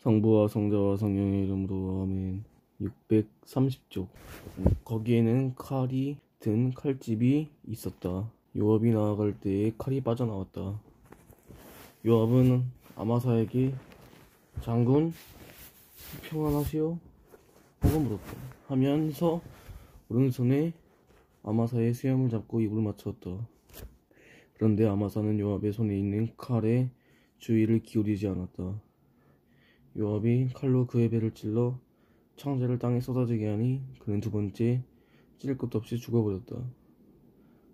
성부와 성자와 성령의 이름으로 아멘. 630쪽. 거기에는 칼이 든 칼집이 있었다. 요압이 나아갈 때에 칼이 빠져나왔다. 요압은 아마사에게 장군 평안하시오? 하고 물었다. 하면서 오른손에 아마사의 수염을 잡고 입을 맞추었다. 그런데 아마사는 요압의 손에 있는 칼에 주의를 기울이지 않았다. 요압이 칼로 그의 배를 찔러 창자를 땅에 쏟아지게 하니 그는 두 번째 찔 것도 없이 죽어버렸다.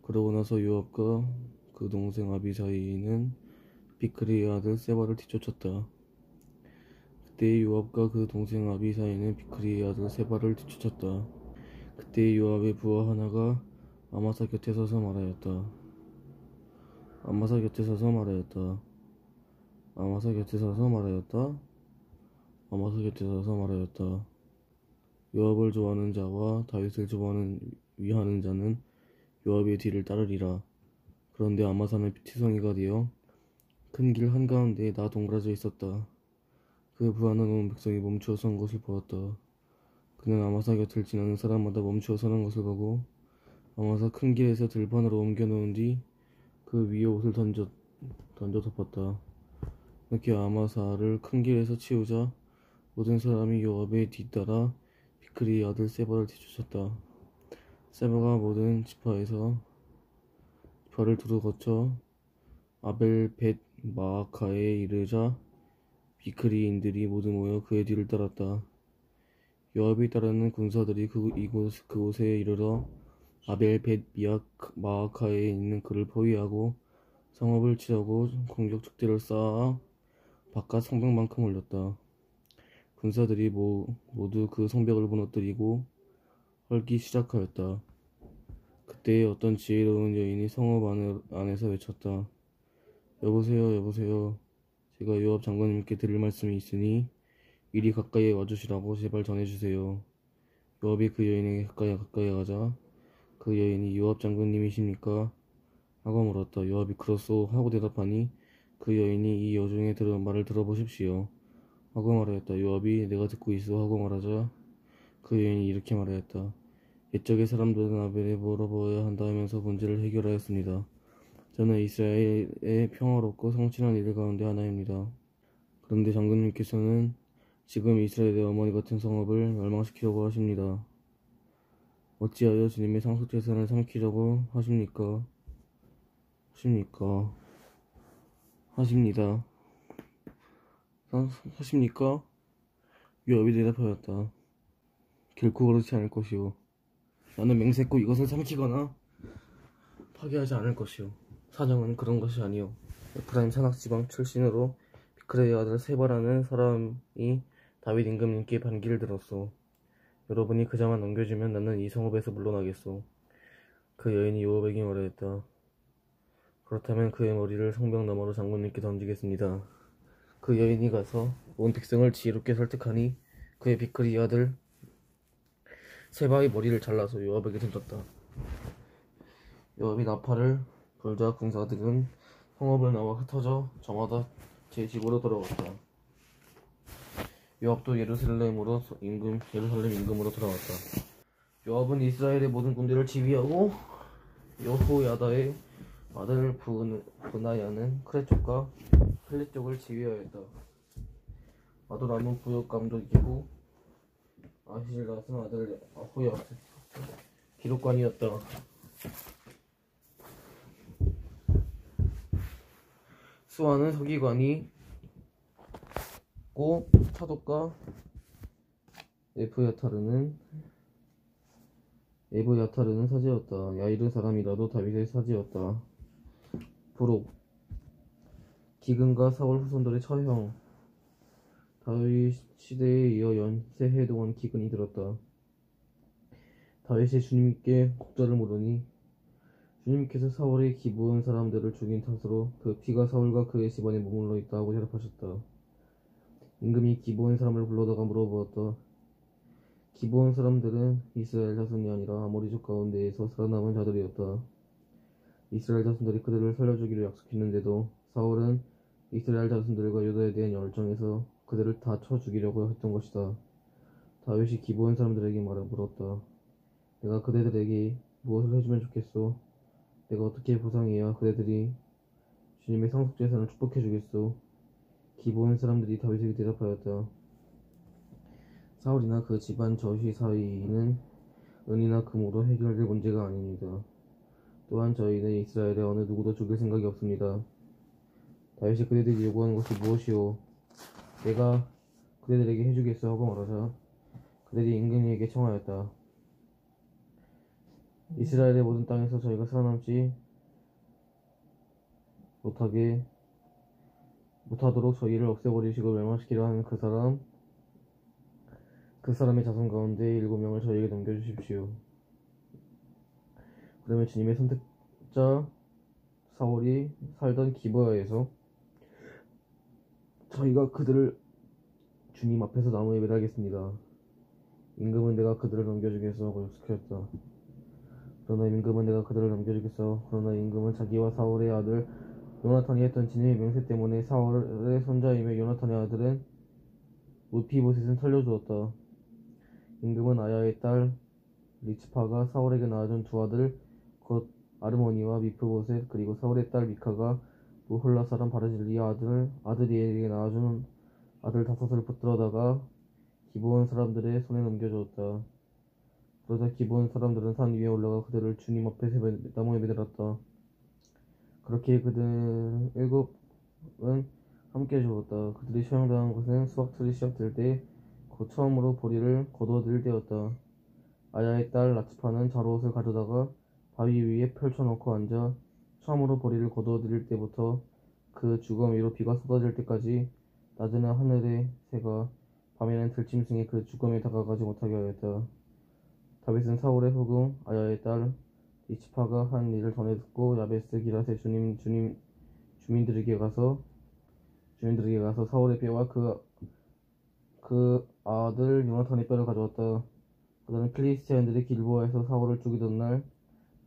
그러고 나서 요압과 그 동생 아비사이는 비크리의 아들 세바를 뒤쫓았다. 그때 요압과 그 동생 아비사이는 비크리의 아들 세바를 뒤쫓았다. 그때 요압의 부하 하나가 아마사 곁에 서서 말하였다. 아마사 곁에 서서 말하였다. 아마사 곁에 서서 말하였다. 아마사 곁에 서서 말하였다. 요압을 좋아하는 자와 다윗을 위하는 자는 요압의 뒤를 따르리라. 그런데 아마사는 피투성이가 되어 큰 길 한가운데에 나 동그라져 있었다. 그 부하는 온 백성이 멈추어 선 것을 보았다. 그는 아마사 곁을 지나는 사람마다 멈추어 서는 것을 보고 아마사 큰 길에서 들판으로 옮겨 놓은 뒤 그 위에 옷을 던져 덮었다. 이렇게 아마사를 큰 길에서 치우자 모든 사람이 요압에 뒤따라 비크리의 아들 세바를 뒤쫓았다. 세바가 모든 지파를 두루 거쳐 아벨 벳 마아카에 이르자 비크리인들이 모두 모여 그의 뒤를 따랐다. 요압이 따르는 군사들이 그곳에 이르러 아벨 벳 마아카에 있는 그를 포위하고 성읍을 치려고 공격 축대를 쌓아 바깥 성벽만큼 올렸다. 군사들이 모두 그 성벽을 무너뜨리고 헐기 시작하였다. 그때 어떤 지혜로운 여인이 성읍 안에서 외쳤다. 여보세요, 여보세요. 제가 요압 장관님께 드릴 말씀이 있으니 이리 가까이에 와주시라고 제발 전해주세요. 요압이 그 여인에게 가까이 가자 그 여인이 요압 장군님이십니까? 하고 물었다. 요압이 그렇소 하고 대답하니 그 여인이 이 여종의 말을 들어보십시오 하고 말하였다. 요압이 내가 듣고 있어 하고 말하자 그 여인이 이렇게 말하였다. 옛적의 사람들은 아벨에 물어보아야 한다 하면서 문제를 해결하였습니다. 저는 이스라엘의 평화롭고 성실한 이들 가운데 하나입니다. 그런데 장군님께서는 지금 이스라엘의 어머니 같은 성읍을 멸망시키려고 하십니다. 어찌하여 주님의 상속재산을 삼키려고 하십니까? 하십니다. 하십니까? 요압이 대답하였다. 결코 그렇지 않을 것이오. 나는 맹세코 이것을 삼키거나 파괴하지 않을 것이오. 사정은 그런 것이 아니오. 에프라임 산악지방 출신으로 비크리의 아들 세바라는 사람이 다윗 임금님께 반기를 들었소. 여러분이 그자만 넘겨주면 나는 이 성읍에서 물러나겠소. 그 여인이 요압에게 말하였다. 그렇다면 그의 머리를 성벽 너머로 장군님께 던지겠습니다. 그 여인이 가서 온 백성을 지혜롭게 설득하니 그의 비크리의 아들 세바의 머리를 잘라서 요압에게 던졌다. 요압이 나팔을 불자 군사들은 성읍을 나와 흩어져 저마다 제 집으로 돌아왔다. 요압도 예루살렘 임금으로 돌아왔다. 요압은 이스라엘의 모든 군대를 지휘하고 여호야다의 아들 브나야는 크레 쪽과 플렛 쪽을 지휘하였다. 아도람은 부역 감독이고 아히실닷은 아들 아호야 기록관이었다. 수아는 서기관이고 사독과 에브야타르는 사제였다. 야이르 사람이라도 다윗의 사제였다. 부록 기근과 사울 후손들의 처형. 다윗 시대에 이어 연세해 동안 기근이 들었다. 다윗이 주님께 곡절을 물으니 주님께서 사울의 기부온 사람들을 죽인 탓으로 그 피가 사울과 그의 집안에 머물러 있다 하고 대답하셨다. 임금이 기부온 사람을 불러다가 물어보았다. 기부온 사람들은 이스라엘 자손이 아니라 아모리족 가운데에서 살아남은 자들이었다. 이스라엘 자손들이 그들을 살려주기로 약속했는데도 사울은 이스라엘 자손들과 유다에 대한 열정에서 그들을 다 쳐 죽이려고 했던 것이다. 다윗이 기브온 사람들에게 물었다. 내가 그대들에게 무엇을 해주면 좋겠소? 내가 어떻게 보상해야 그대들이 주님의 상속재산을 축복해 주겠소? 기브온 사람들이 다윗에게 대답하였다. 사울이나 그 집안 저희 사이는 은이나 금으로 해결될 문제가 아닙니다. 또한 저희는 이스라엘의 어느 누구도 죽일 생각이 없습니다. 다윗이 그대들이 요구하는 것이 무엇이오? 내가 그대들에게 해주겠소 하고 말하자 그들이 임금에게 청하였다. 이스라엘의 모든 땅에서 저희가 살아남지 못하도록 저희를 없애버리시고 멸망시키려 하는 그 사람의 자손 가운데 7명을 저희에게 넘겨주십시오. 그러면 주님의 선택자 사울이 살던 기브아에서 저희가 그들을 주님 앞에서 나무에 매달겠습니다. 임금은 내가 그들을 넘겨주겠어 하고 약속하였다. 그러나 임금은 자기와 사울의 아들 요나탄이 했던 진의 명세 때문에 사울의 손자이며 요나탄의 아들은 무피보셋은 살려주었다. 임금은 아야의 딸 리츠파가 사울에게 낳아준 두 아들 곧 아르모니와 미프보셋 그리고 사울의 딸 미카가 무홀라 사람 바르질리아 아들이에게 낳아준 아들 5을 붙들어다가 기브온 사람들의 손에 넘겨주었다. 그러자 기브온 사람들은 산 위에 올라가 그들을 주님 앞에 나무에 매달았다. 그렇게 그들 7은 함께 죽었다. 그들이 처형당한 것은 수확철이 시작될 때 곧 처음으로 보리를 거두어들일 때였다. 아야의 딸 라츠파는 자루옷을 가져다가 바위 위에 펼쳐놓고 앉아 처음으로 보리를 거두어들일 때부터 그 주검 위로 비가 쏟아질 때까지 낮에는 하늘의 새가 밤에는 들짐승이 그 주검에 다가가지 못하게 하였다. 다윗은 사울의 후궁 아야의 딸 리츠파가 한 일을 전해 듣고 야베스 기럇의 주민들에게 가서 사울의 뼈와 그 아들 요나탄의 뼈를 가져왔다. 그들은 필리스티아인들이 길보아에서 사울을 죽이던 날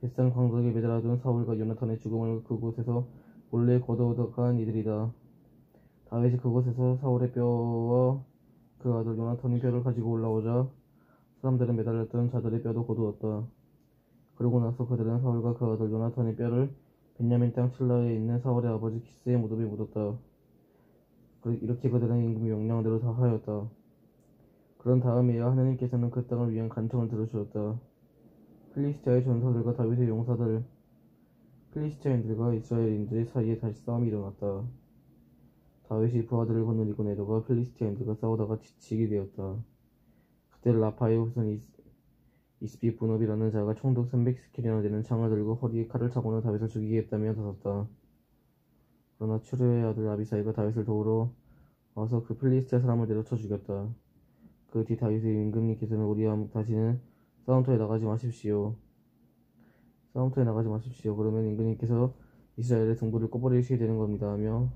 벳산 광석에 매달아둔 사울과 요나탄의 죽음을 그곳에서 몰래 거두어간 이들이다. 다윗이 그곳에서 사울의 뼈와 그 아들 요나탄의 뼈를 가지고 올라오자 사람들은 매달렸던 자들의 뼈도 거두었다. 그러고 나서 그들은 사울과 그 아들 요나탄의 뼈를 벤야민 땅 칠라에 있는 사울의 아버지 키스의 무덤에 묻었다. 이렇게 그들은 임금의 명령대로 다 하였다. 그런 다음에야 하나님께서는 그 땅을 위한 간청을 들으셨다. 필리스티아의 전사들과 다윗의 용사들, 필리스티아인들과 이스라엘인들 사이에 다시 싸움이 일어났다. 다윗이 부하들을 거느리고 내려가 필리스티아인들과 싸우다가 지치게 되었다. 그때 라파의 후손 이스비 분업이라는 자가 총독 300스킬이나 되는 창을 들고 허리에 칼을 차고는 다윗을 죽이겠다며 다섰다. 그러나 추르의 아들 아비사이가 다윗을 도우러 와서 그 필리스티아 사람을 내려쳐 죽였다. 그 뒤 다윗의 임금님께서는 우리와 다시는 싸움터에 나가지 마십시오. 그러면 임금님께서 이스라엘의 등불을 꺼버리시게 되는 겁니다 하며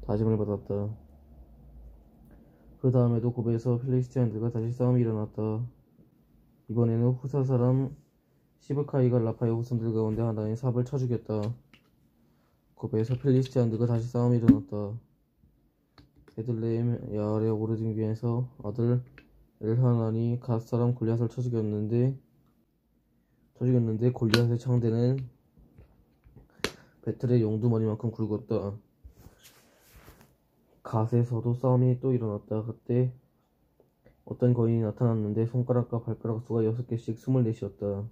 다짐을 받았다. 그 다음에도 고베에서 필리스티아인들과 다시 싸움이 일어났다. 이번에는 후사 사람 시브카이가 라파의 후손들 가운데 하나인 삽을 쳐 죽였다. 고베에서 필리스티아인들과 다시 싸움이 일어났다. 베들레헴 야알의 오르등교에서 아들 엘하난이 갓 사람 골리앗을 쳐 죽였는데 골리앗의 창대는 배틀의 용두머리만큼 굵었다. 갓에서도 싸움이 또 일어났다. 그때 어떤 거인이 나타났는데 손가락과 발가락 수가 6개씩 24이었다.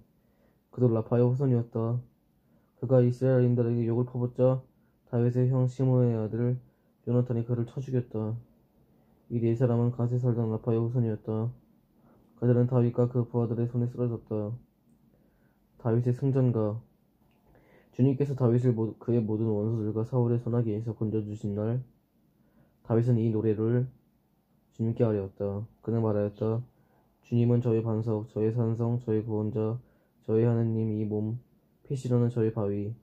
그도 라파의 후손이었다. 그가 이스라엘인들에게 욕을 퍼붓자 다윗의 형 시므의 아들 요나탄이 그를 쳐 죽였다. 이 4사람은 갓에 살던 라파의 후손이었다. 그들은 다윗과 그 부하들의 손에 쓰러졌다. 다윗의 승전가. 주님께서 다윗을 그의 모든 원수들과 사울의 손아귀에서 건져주신 날 다윗은 이 노래를 주님께 아뢰었다. 그는 말하였다. 주님은 저의 반석, 저의 산성, 저의 구원자, 저의 하느님, 이 몸, 피시로는 저의 바위,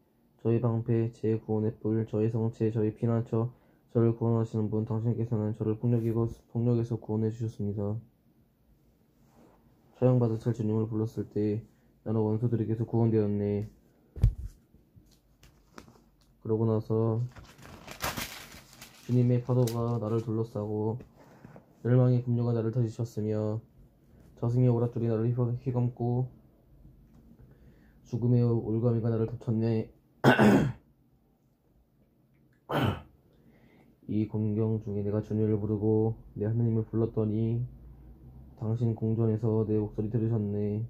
저의 방패, 제 구원의 뿔, 저의 성체, 저의 피난처, 저를 구원하시는 분, 당신께서는 저를 폭력에서 구원해 주셨습니다. 처형받으실 주님을 불렀을 때 나는 원수들에게서 구원되었네. 그러고 나서 주님의 파도가 나를 둘러싸고 멸망의 급류가 나를 터지셨으며 저승의 오랏줄이 나를 휘감고 죽음의 올가미가 나를 덮쳤네. 이 공경 중에 내가 주님을 부르고 내 하느님을 불렀더니 당신 궁전에서 내 목소리 들으셨네.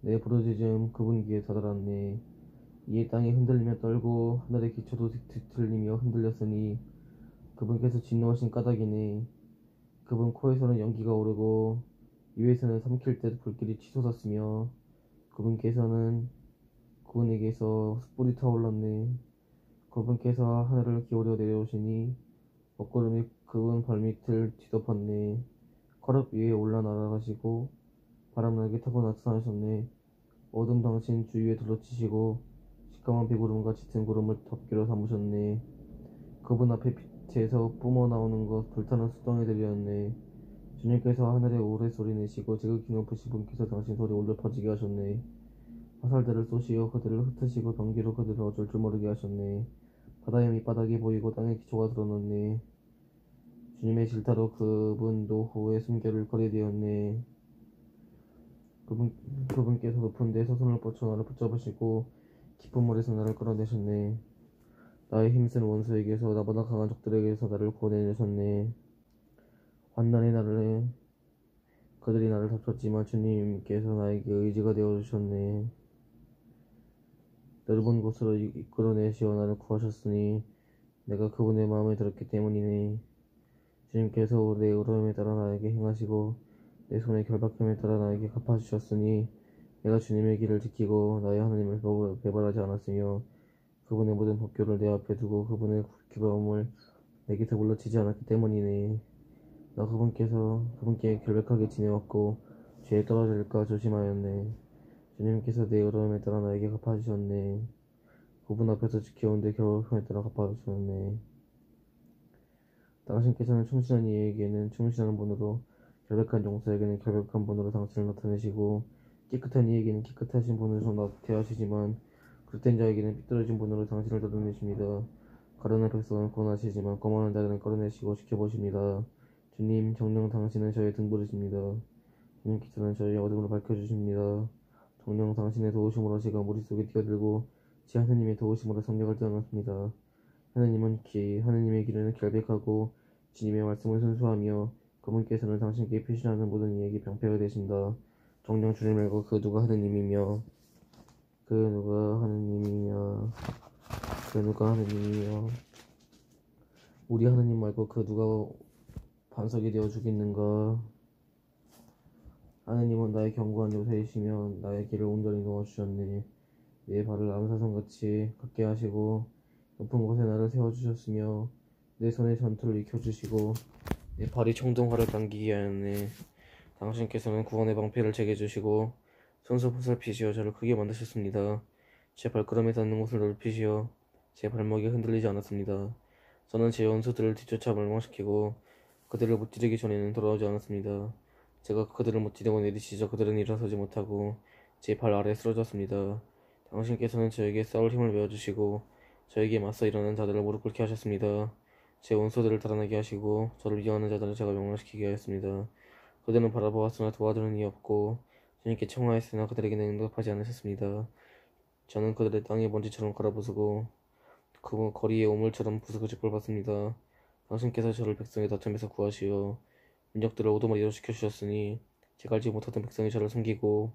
내 부르짖음 그분 귀에 다다랐네. 이에 땅이 흔들리며 떨고 하늘의 기초도 뒤틀리며 흔들렸으니 그분께서 진노하신 까닭이네. 그분 코에서는 연기가 오르고 입에서는 삼킬 때 불길이 치솟았으며 그분에게서 숯불이 타올랐네. 그분께서 하늘을 기울여 내려오시니 먹구름이 그분 발밑을 뒤덮었네. 커럽 위에 올라 날아가시고 바람나게 타고 나타나셨네. 어둠 당신 주위에 둘러치시고 시커먼 비구름과 짙은 구름을 덮개로 삼으셨네. 그분 앞에 빛에서 뿜어 나오는 것 불타는 수덩이들이었네. 주님께서 하늘에 우레소리 내시고 지극히 높으신 분께서 당신 소리 울려 퍼지게 하셨네. 화살들을 쏘시어 그들을 흩으시고 번개로 그들을 어쩔 줄 모르게 하셨네. 바다의 밑바닥이 보이고 땅의 기초가 드러났네. 주님의 질타로 그분 노후의 숨결을 거래되었네. 그분께서 높은 데서 손을 뻗쳐 나를 붙잡으시고 깊은 물에서 나를 끌어내셨네. 나의 힘센 원수에게서 나보다 강한 적들에게서 나를 구원해내셨네. 환난의 날에 그들이 나를 덮쳤지만 주님께서 나에게 의지가 되어주셨네. 넓은 곳으로 이끌어내시어 나를 구하셨으니 내가 그분의 마음에 들었기 때문이네. 주님께서 내 의로움에 따라 나에게 행하시고 내 손의 결박함에 따라 나에게 갚아주셨으니 내가 주님의 길을 지키고 나의 하나님을 배반하지 않았으며 그분의 모든 법규를 내 앞에 두고 그분의 규범을 내 곁에 물러치지 않았기 때문이네. 나 그분께 결백하게 지내왔고 죄에 떨어질까 조심하였네. 주님께서 내 의로움에 따라 나에게 갚아주셨네. 그분 앞에서 지켜온 내 결박함에 따라 갚아주셨네. 당신께서는 충실한 이에게는 충실한 분으로 결백한 용사에게는 결백한 분으로 당신을 나타내시고 깨끗한 이에게는 깨끗하신 분으로 나타내시지만 그릇된 자에게는 삐뚤어진 분으로 당신을 드러내십니다. 가련한 백성은 구원하시지만 거만한 자들은 끌어내시고 지켜보십니다. 주님, 정녕 당신은 저의 등불이십니다. 주님께서는 저의 어둠을 밝혀주십니다. 정녕 당신의 도우심으로 제가 무리 속에 뛰어들고 제 하느님의 도우심으로 성벽을 뛰어넘습니다. 하느님의 길은 결백하고 주님의 말씀은 순수하며 그분께서는 당신께 표시하는 모든 이에게 병폐가 되신다. 정녕 주를 말고 그 누가 하느님이며 우리 하느님 말고 그 누가 반석이 되어 주겠는가. 하느님은 나의 견고한 요새이시며 나의 길을 온전히 놓아주셨네. 내 발을 암사선같이 걷게 하시고 높은 곳에 나를 세워주셨으며 내 손에 전투를 익혀주시고 내 발이 청동화를 당기게 하였네. 당신께서는 구원의 방패를 제게 주시고 손수 보살피시어 저를 크게 만드셨습니다. 제 발걸음에 닿는 곳을 넓히시어 제 발목이 흔들리지 않았습니다. 저는 제 원수들을 뒤쫓아 멸망시키고 그들을 무찌르기 전에는 돌아오지 않았습니다. 제가 그들을 무찌르고 내리치자 그들은 일어서지 못하고 제 발 아래 쓰러졌습니다. 당신께서는 저에게 싸울 힘을 베어주시고 저에게 맞서 일어나는 자들을 무릎 꿇게 하셨습니다. 제 원수들을 달아나게 하시고 저를 미워하는 자들을 제가 멸망시키게 하였습니다. 그들은 바라보았으나 도와주는 이 없고 주님께 청하였으나 그들에게는 응답하지 않으셨습니다. 저는 그들의 땅에 먼지처럼 갈아부수고 그 거리에 오물처럼 부수고 짓밟았습니다. 당신께서 저를 백성의 다툼에서 구하시어 민족들을 오두마리로 시켜주셨으니 제가 알지 못하던 백성이 저를 숨기고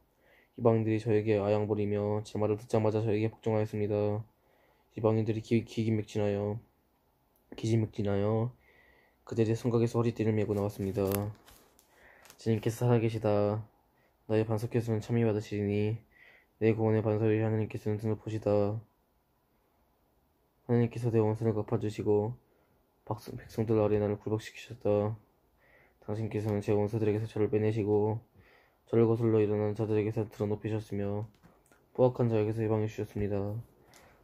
이방인들이 저에게 아양거리며 제 말을 듣자마자 저에게 복종하였습니다. 이방인들이 기진맥진하여 그들의 성곽에서 허리띠를 메고 나왔습니다. 주님께서 살아계시다. 나의 반석께서는 참히 받으시리니 내 구원의 반석이 하느님께서는 등높으시다. 하느님께서 내 원수를 갚아주시고 백성들 아래 나를 굴복시키셨다. 당신께서는 제 원수들에게서 저를 빼내시고 저를 거슬러 일어나는 자들에게서 드러높이셨으며 포악한 자에게서 해방해 주셨습니다.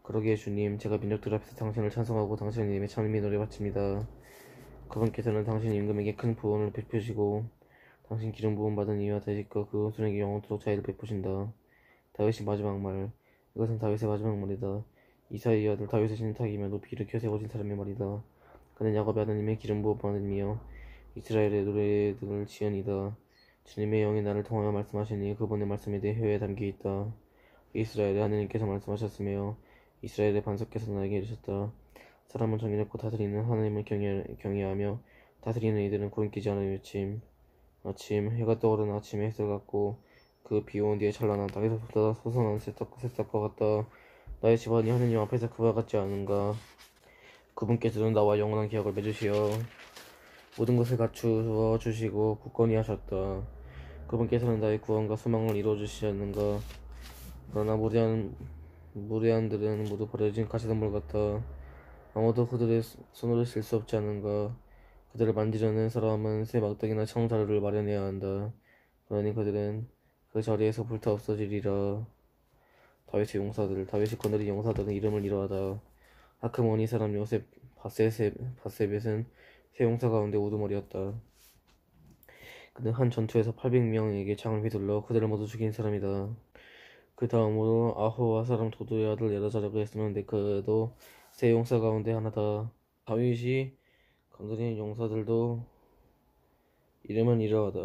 그러기에 주님, 제가 민족들 앞에서 당신을 찬송하고 당신의 이름에 찬미 노래 바칩니다. 그분께서는 당신 임금에게 큰 부원을 베푸시고 당신 기름 부음 받은 이와 다윗과 그 후손에게 영원토록 자애를 베푸신다. 다윗의 마지막 말. 이것은 다윗의 마지막 말이다. 이사야의 아들 다윗의 신탁이며 높이 일으켜 세워진 사람의 말이다. 그는 야곱의 하나님의 기름 부어 받음이요 이스라엘의 노래들을 지은이다. 주님의 영이 나를 통하여 말씀하시니 그분의 말씀에 내 혀에 담겨 있다. 이스라엘의 하나님께서 말씀하셨으며 이스라엘의 반석께서 나에게 이르셨다. 사람은 정의롭고 다스리는 하나님을 경외하며 다스리는 이들은 구름 끼지 않은 아침 해가 떠오르는 아침에 햇살 같고 그 비온 뒤에 찬란한 땅에서 솟아난 새싹과 같다. 나의 집안이 하느님 앞에서 그와 같지 않은가. 그분께서는 나와 영원한 기약을 맺으시어 모든 것을 갖추어 주시고 굳건히 하셨다. 그분께서는 나의 구원과 소망을 이루어 주시지 않는가. 그러나 무례한들은 모두 버려진 가시덤불 같다. 아무도 그들의 손으로 쓸 수 없지 않은가. 그들을 만지려는 사람은 새 막대기나 창자루를 마련해야 한다. 그러니 그들은 그 자리에서 불타 없어지리라. 다윗이 거느린 용사들은 이름을 이러하다. 아크모니 사람 요셉 바세벳은 세 용사 가운데 우두머리였다. 그는 한 전투에서 800명에게 창을 휘둘러 그들을 모두 죽인 사람이다. 그 다음으로 아호와 사람 도도의 아들 엘아자르가 있었는데 그도 세 용사 가운데 하나다. 다윗이 건드린 용사들도 이름은 이러하다.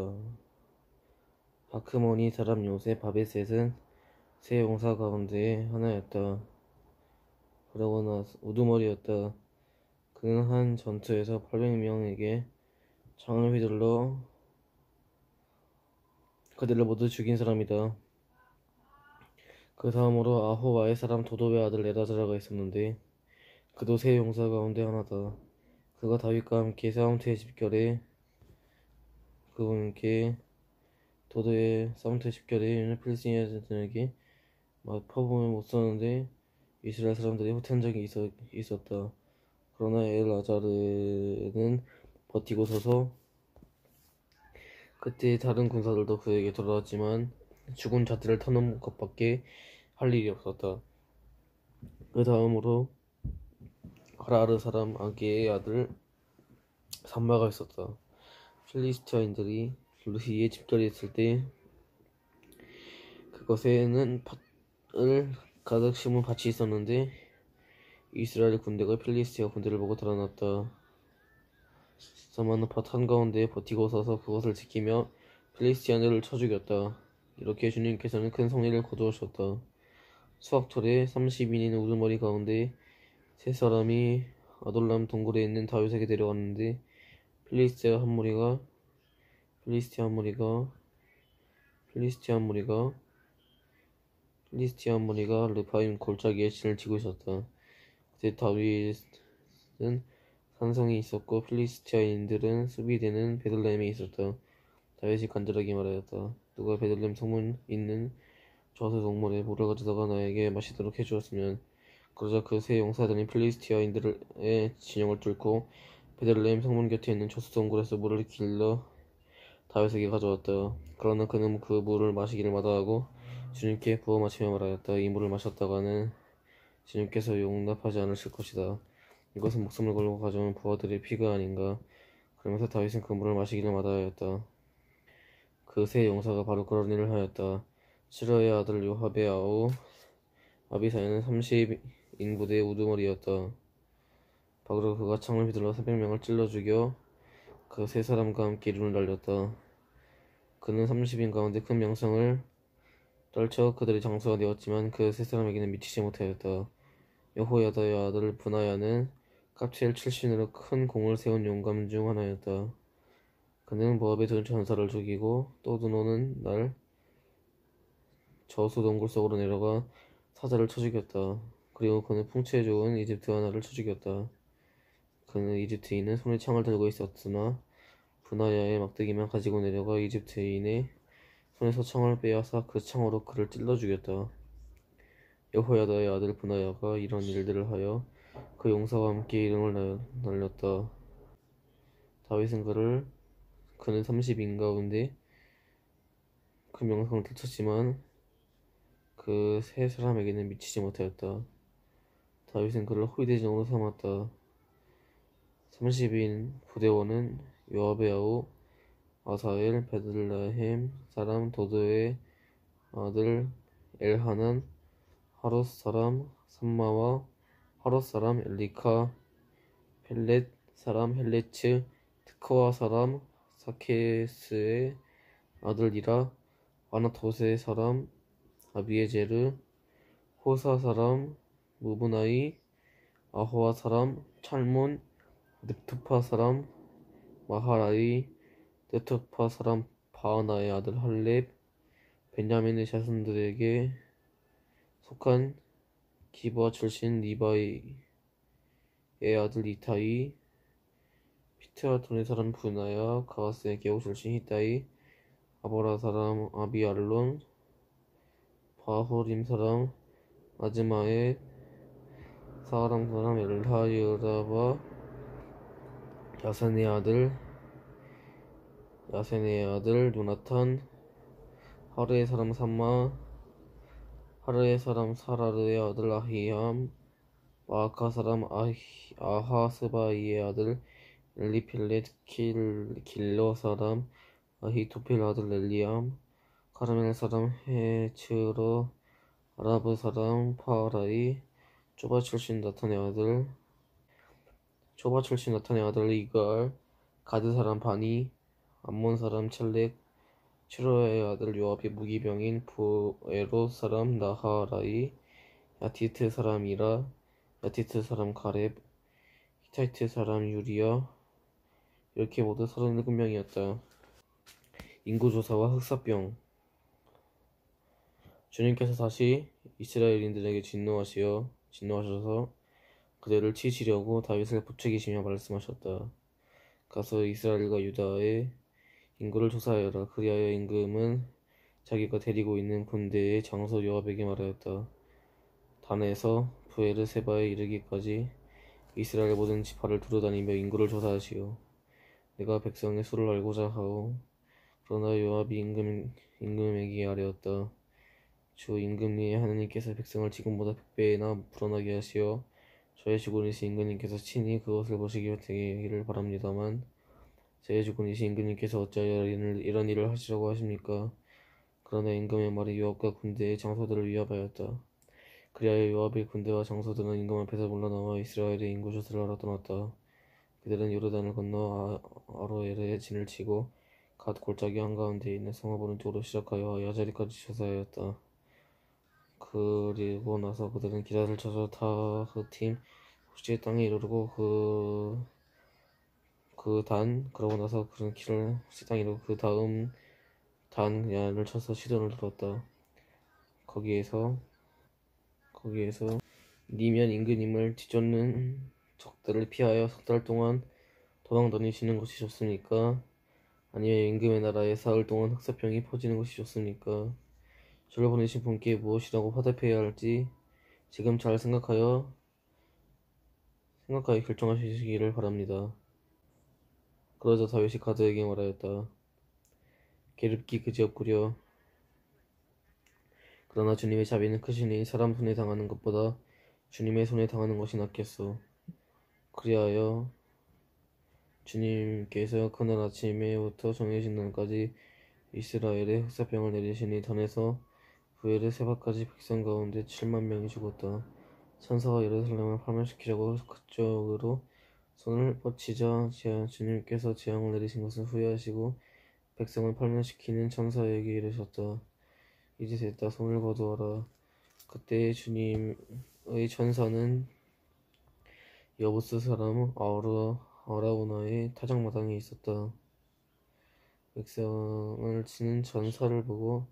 아크모니 사람 요셉 바베셋은 세 용사 가운데 하나였다. 그러거나 우두머리였다. 그는 한 전투에서 800명에게 창을 휘둘러 그들을 모두 죽인 사람이다. 그 다음으로 아호와의 사람 도도의 아들 엘아자르가 있었는데 그도 세 용사 가운데 하나다. 그가 다윗과 함께 싸움터의 집결에 도도의 싸움터의 집결에 필리스티인들에게 퍼부음을 못 썼는데 이스라엘 사람들이 후퇴한 적이 있었다. 그러나 엘아자르는 버티고 서서 그때 다른 군사들도 그에게 돌아왔지만 죽은 자들을 터놓은 것밖에 할 일이 없었다. 그 다음으로 하라르 사람 아기의 아들 삼마가 있었다. 필리스티아인들이 루히에 집결했을 때 그것에는 팥을 가득 심은 밭이 있었는데 이스라엘 군대가 필리스티아 군대를 보고 달아났다. 삼마는 밭 한가운데 버티고 서서 그것을 지키며 필리스티아인들을 쳐 죽였다. 이렇게 주님께서는 큰 승리를 거두셨다. 수확철에 30인인 우두머리 가운데 세 사람이 아돌람 동굴에 있는 다윗에게 데려갔는데 필리스티아 한 무리가 르파임 골짜기에 진을 치고 있었다. 그때 다윗은 산성이 있었고 필리스티아인들은 수비대는 베들레헴에 있었다. 다윗이 간절하게 말하였다. 누가 베들레헴 성문 있는 저수 동물에 물을 가져다가 나에게 마시도록 해주었으면. 그러자 그 세 용사들이 필리스티아인들의 진영을 뚫고 베들레헴 성문 곁에 있는 저수 동굴에서 물을 길러 다윗에게 가져왔다. 그러나 그는 그 물을 마시기를 마다하고 주님께 부어 마시며 말하였다. 이 물을 마셨다가는 주님께서 용납하지 않으실 것이다. 이것은 목숨을 걸고 가져온 부하들의 피가 아닌가. 그러면서 다윗은 그 물을 마시기를 마다하였다. 그 세 용사가 바로 그런 일을 하였다. 시러의 아들 요압의 아우 아비사이는 30인 부대의 우두머리였다. 바로 그가 창을 휘둘러 300명을 찔러 죽여 그 세 사람과 함께 이름을 날렸다. 그는 30인 가운데 큰 명성을 떨쳐 그들의 장수가 되었지만 그 세 사람에게는 미치지 못하였다. 여호야다의 아들 브나야는 갑칠 출신으로 큰 공을 세운 용감 중 하나였다. 그는 모압의 전사를 죽이고 또두노는 날 저수 동굴 속으로 내려가 사자를 쳐 죽였다. 그리고 그는 풍채 좋은 이집트 하나를 쳐 죽였다. 그는 이집트인은 손에 창을 들고 있었으나 브나야의 막대기만 가지고 내려가 이집트인의 손에서 창을 빼앗아 그 창으로 그를 찔러 죽였다. 여호야다의 아들 브나야가 이런 일들을 하여 그 용사와 함께 이름을 날렸다. 다윗은 그는 30인 가운데 그 명성을 되찾지만 그 세 사람에게는 미치지 못하였다. 다윗은 그를 호위대장으로 삼았다. 30인 부대원은 요압의 아우 아사엘, 베들레헴 사람 도도의 아들 엘하난, 하롯 사람 삼마와 하롯 사람 엘리카, 펠렛 사람 헬레츠, 트코와 사람 사케스의 아들이라, 아나토스의 사람 아비에제르, 호사 사람 무브나이, 아호와 사람 찰몬, 늪투파 사람 마하라이, 늪투파 사람 바하나의 아들 할렙, 베냐민의 자손들에게 속한 기브아 출신 리바이의 아들 이타이, 피트라톤의 사람 분하야, 가하스의 계곡 출신 히타이, 아보라 사람 아비알론, 바호림 사람 아즈마의, 사람 엘하이라바, 야센의 아들 요나탄, 하르의 사람 삼마, 하르의 사람 사라르의 아들 아히암, 마아카 사람 아하스바이의 아들 엘리필렛, 길러 사람 아히토펠 아들 엘리암, 카르멜 사람 헤츠러, 아라브 사람 파라이, 초바 출신 나탄의 아들 이갈, 가드 사람 바니, 암몬 사람 첼렉, 츠로의 아들 요압의 무기병인 부에롯 사람 나하라이, 야티트 사람 이라, 야티트 사람 가렙, 히타이트 사람 유리야. 이렇게 모두 37명이었다. 인구조사와 흑사병. 주님께서 다시 이스라엘인들에게 진노하셔서 그들을 치시려고 다윗을 부추기시며 말씀하셨다. 가서 이스라엘과 유다의 인구를 조사하여라. 그리하여 임금은 자기가 데리고 있는 군대의 장소 요압에게 말하였다. 단에서 브에르세바에 이르기까지 이스라엘 모든 지파를 두루다니며 인구를 조사하시오. 내가 백성의 수를 알고자 하오. 그러나 요압이 임금에게 아뢰었다. 주 임금님 하나님께서 백성을 지금보다 100배나 불어나게 하시어 저의 주군이신 임금님께서 친히 그것을 보시기 되기를 바랍니다만, 저의 주군이신 임금님께서 어찌하여 이런 일을 하시려고 하십니까? 그러나 임금의 말이 요압과 군대의 장소들을 위협하였다. 그리하여 요압의 군대와 장소들은 임금 앞에서 물러나와 이스라엘의 인구 조사를 하러 떠났다. 그들은 요르단을 건너 아로엘에 진을 치고 갓 골짜기 한가운데 있는 성읍 오른쪽으로 시작하여 야자리까지 조사하였다. 그리고 나서 그들은 기사를 쳐서 타흐팀 후시의 땅에 이르르고 그러고 나서 그는 키를 후시 땅에 이르고 그 다음 단 야를 쳐서 시돈을 들었다. 거기에서 니면 임금님을 뒤쫓는 적들을 피하여 석 달 동안 도망 다니시는 것이 좋습니까? 아니면 임금의 나라에 사흘 동안 흑사병이 퍼지는 것이 좋습니까? 저를 보내신 분께 무엇이라고 화답해야 할지 지금 잘 생각하여 결정하시기를 바랍니다. 그러자 다윗이 가드에게 말하였다. 게르기 그지없구려. 그러나 주님의 자비는 크시니 사람 손에 당하는 것보다 주님의 손에 당하는 것이 낫겠소. 그리하여 주님께서 그날 아침에부터 정해진 날까지 이스라엘에 흑사병을 내리시니 단에서 브에르세바까지 백성 가운데 7만 명이 죽었다. 천사가 예루살렘을 파멸시키려고 그쪽으로 손을 뻗치자 주님께서 재앙을 내리신 것을 후회하시고 백성을 파멸시키는 천사에게 이르셨다. 이제 됐다. 손을 거두어라. 그때 주님의 천사는 여부스 사람 아라우나의 타작마당에 있었다. 백성을 치는 천사를 보고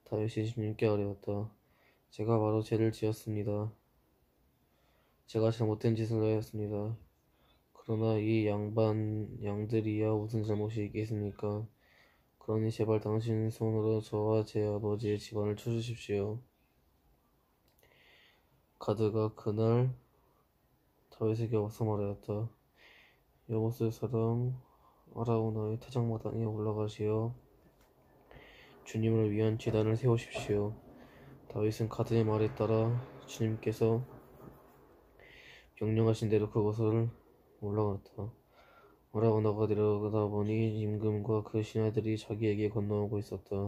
다윗이 주님께 아뢰었다. 제가 바로 죄를 지었습니다. 제가 잘못된 짓을 하였습니다. 그러나 이 양들이야 무슨 잘못이 있겠습니까? 그러니 제발 당신 손으로 저와 제 아버지의 집안을 쳐주십시오. 가드가 그날 다윗에게 와서 말하였다. 여보스 사람 아라우나의 타작마당에 올라가시어 주님을 위한 제단을 세우십시오. 다윗은 가드의 말에 따라 주님께서 명령하신 대로 그것을 올라갔다. 아라우나가 내려가다 보니 임금과 그 신하들이 자기에게 건너오고 있었다.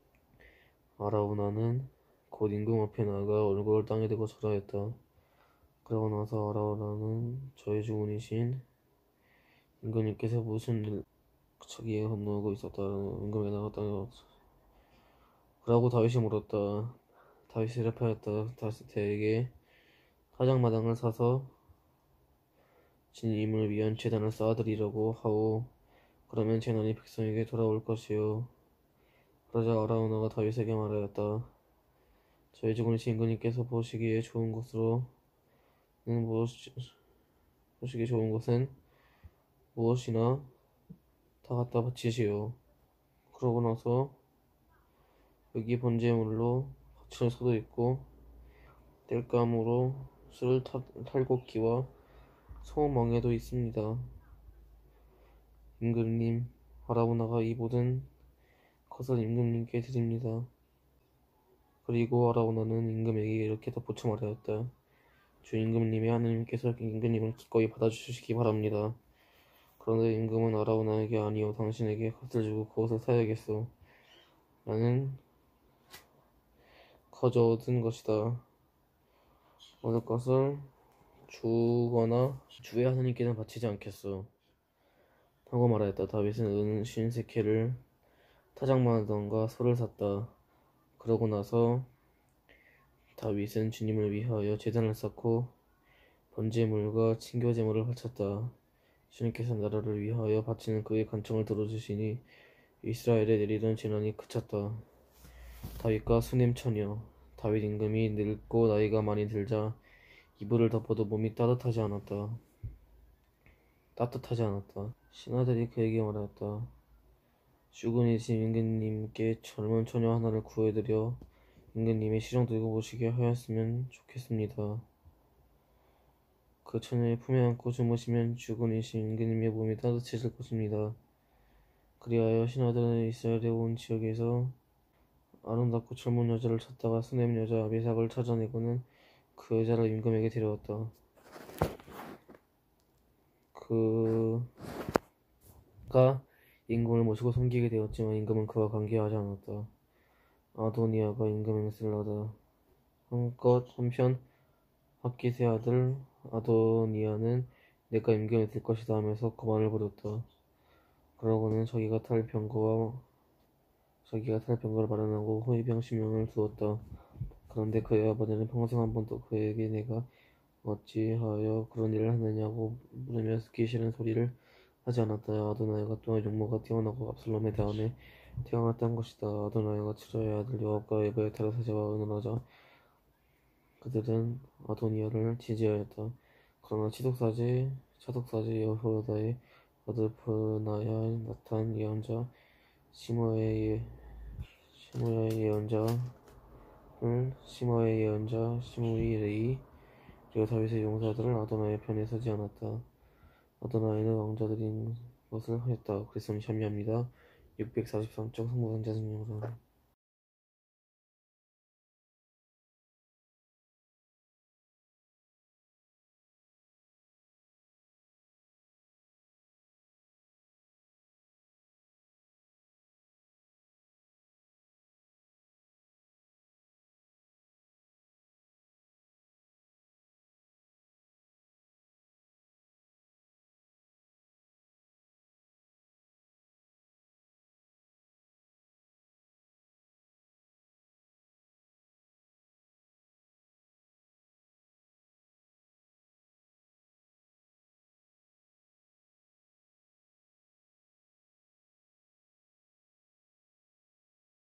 아라우나는 곧 임금 앞에 나가 얼굴을 땅에 대고 절하였다. 그러고 나서 아라우나는 저의 주군이신 임금님께서 무슨 일 자기에 건너오고 있었다. 임금에게 나갔다. 그러고 다윗이 물었다. 다윗이 대답하였다. 다윗에게 타작마당을 사서 주님을 위한 제단을 쌓아드리려고 하오. 그러면 재난이 백성에게 돌아올 것이요. 그러자 아라우나가 다윗에게 말하였다. 저희 주군이신 임금님께서 보시기에 좋은 것은 무엇이나 다 갖다 바치시오. 그러고 나서 여기 번제물로 거칠 소도 있고 땔감으로 쓸 탈곡기와 소망에도 있습니다. 임금님, 아라우나가 이 모든 것을 임금님께 드립니다. 그리고 아라우나는 임금에게 이렇게 덧붙여 말하였다. 주 임금님의 하느님께서 임금님을 기꺼이 받아주시기 바랍니다. 그런데 임금은 아라우나에게 아니요 당신에게 값을 주고 그것을 사야겠소. 나는 거저 얻은 것이다. 얻을 것을 주거나 주의 하느님께는 바치지 않겠소. 하고 말하였다. 다윗은 은 50세켈을 타작마당과 소를 샀다. 그러고 나서 다윗은 주님을 위하여 제단을 쌓고 번제물과 친교제물을 바쳤다. 주님께서 나라를 위하여 바치는 그의 간청을 들어주시니 이스라엘에 내리던 재난이 그쳤다. 다윗과 수넴 처녀. 다윗 임금이 늙고 나이가 많이 들자 이불을 덮어도 몸이 따뜻하지 않았다. 신하들이 그에게 말하였다. 주군이신 임금님께 젊은 처녀 하나를 구해드려 임금님의 시정 들고 보시게 하였으면 좋겠습니다. 그 처녀의 품에 안고 주무시면 주군이신 임금님의 몸이 따뜻해질 것입니다. 그리하여 신하들은 이스라엘의 온 지역에서 아름답고 젊은 여자를 찾다가 수넴 여자 아비삭을 찾아내고는 그 여자를 임금에게 데려왔다. 그가 임금을 모시고 섬기게 되었지만 임금은 그와 관계하지 않았다. 아도니아가 임금에게 쓸려다. 한편 핫깃의 아들 아도니아는 내가 임금이 될 것이다 하면서 거만을 부렸다. 그러고는 자기가 탈 병거를 마련하고 호위병 10명을 두었다. 그런데 그의 아버지는 평생 한 번도 그에게 내가 어찌하여 그런 일을 하느냐고 물으며 듣기 싫은 소리를 하지 않았다. 아도나이가 또한 용모가 뛰어나고 압살롬의 다음에 태어났던 것이다. 아도나이가 츠라의 아들 요압과 에브야타르 사제와 의논하자 그들은 아도니아를 지지하였다. 그러나 차독사제 여호야다의 아들 브나야, 나탄 예언자, 시므야의 예언자 시므이 레이 그리고 다윗의 용사들을 아도나이의 편에 서지 않았다. 아도나이는 왕자들인 것을 하였다. 그랬으니 참여합니다. 643쪽 성모상자 증명서